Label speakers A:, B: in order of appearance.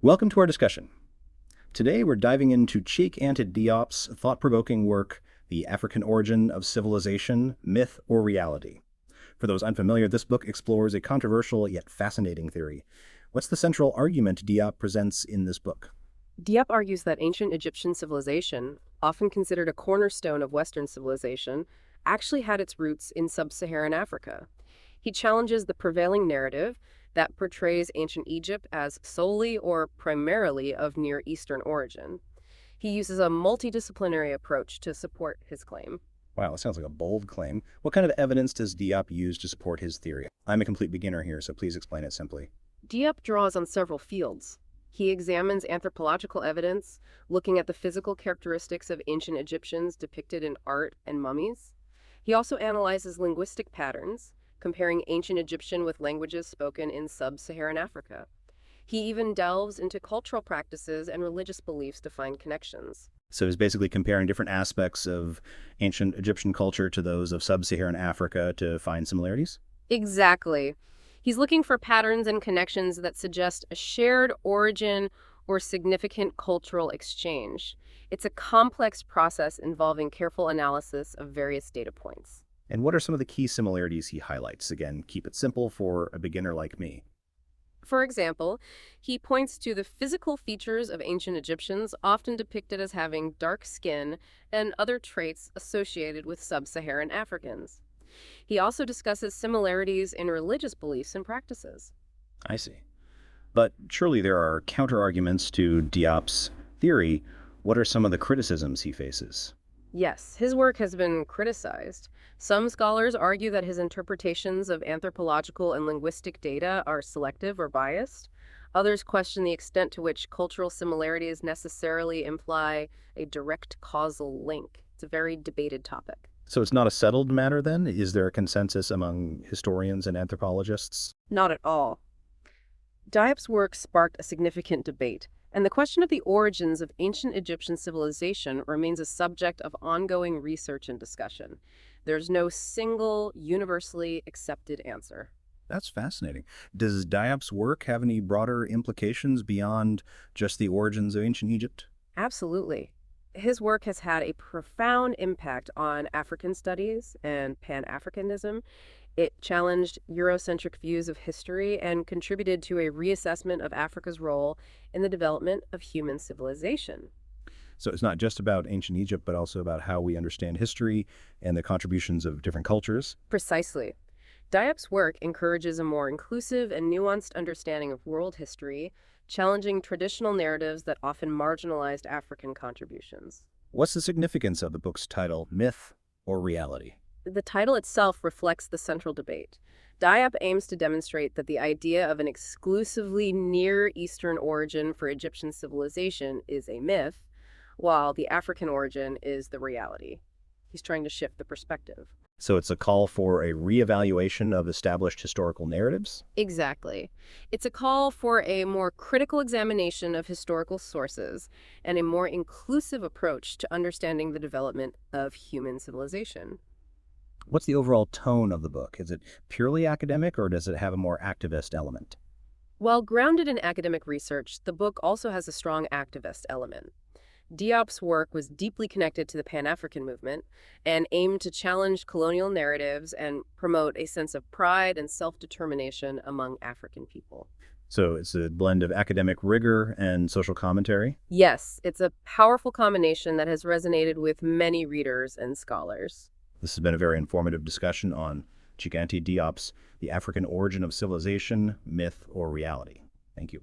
A: Welcome to our discussion. Today we're diving into Cheikh Anta Diop's thought-provoking work, The African Origin of Civilization, Myth or Reality. For those unfamiliar, this book explores a controversial yet fascinating theory. What's the central argument Diop presents in this book?
B: Diep argues that ancient Egyptian civilization, often considered a cornerstone of Western civilization, actually had its roots in sub-Saharan Africa. He challenges the prevailing narrative that portrays ancient Egypt as solely or primarily of Near Eastern origin. He uses a multidisciplinary approach to support his claim.
A: Wow, it sounds like a bold claim. What kind of evidence does Diop use to support his theory? I'm a complete beginner here, so please explain it simply.
B: Diep draws on several fields. He examines anthropological evidence, looking at the physical characteristics of ancient Egyptians depicted in art and mummies. He also analyzes linguistic patterns, comparing ancient Egyptian with languages spoken in sub-Saharan Africa. He even delves into cultural practices and religious beliefs to find connections.
A: So he's basically comparing different aspects of ancient Egyptian culture to those of sub-Saharan Africa to find similarities?
B: Exactly. He's looking for patterns and connections that suggest a shared origin or significant cultural exchange. It's a complex process involving careful analysis of various data points.
A: And what are some of the key similarities he highlights? Again, keep it simple for a beginner like me.
B: For example, he points to the physical features of ancient Egyptians, often depicted as having dark skin and other traits associated with sub-Saharan Africans. He also discusses similarities in religious beliefs and practices.
A: I see. But surely there are counterarguments to Diop's theory. What are some of the criticisms he faces?
B: Yes, his work has been criticized. Some scholars argue that his interpretations of anthropological and linguistic data are selective or biased. Others question the extent to which cultural similarities necessarily imply a direct causal link. It's a very debated topic.
A: So it's not a settled matter then? Is there a consensus among historians and anthropologists?
B: Not at all. Diop's work sparked a significant debate, and the question of the origins of ancient Egyptian civilization remains a subject of ongoing research and discussion. There's no single, universally accepted answer.
A: That's fascinating. Does Diop's work have any broader implications beyond just the origins of ancient Egypt?
B: Absolutely. His work has had a profound impact on African studies and Pan-Africanism. It challenged Eurocentric views of history and contributed to a reassessment of Africa's role in the development of human civilization.
A: So it's not just about ancient Egypt, but also about how we understand history and the contributions of different cultures.
B: Precisely. Diop's work encourages a more inclusive and nuanced understanding of world history, challenging traditional narratives that often marginalized African contributions.
A: What's the significance of the book's title, Myth or Reality?
B: The title itself reflects the central debate. Diop aims to demonstrate that the idea of an exclusively Near Eastern origin for Egyptian civilization is a myth, while the African origin is the reality. He's trying to shift the perspective.
A: So it's a call for a reevaluation of established historical narratives?
B: Exactly. It's a call for a more critical examination of historical sources and a more inclusive approach to understanding the development of human civilization.
A: What's the overall tone of the book? Is it purely academic or does it have a more activist element?
B: While grounded in academic research, the book also has a strong activist element. Diop's work was deeply connected to the Pan-African movement and aimed to challenge colonial narratives and promote a sense of pride and self-determination among African people.
A: So it's a blend of academic rigor and social commentary?
B: Yes, it's a powerful combination that has resonated with many readers and scholars.
A: This has been a very informative discussion on Cheikh Anta Diop's The African Origin of Civilization, Myth or Reality. Thank you.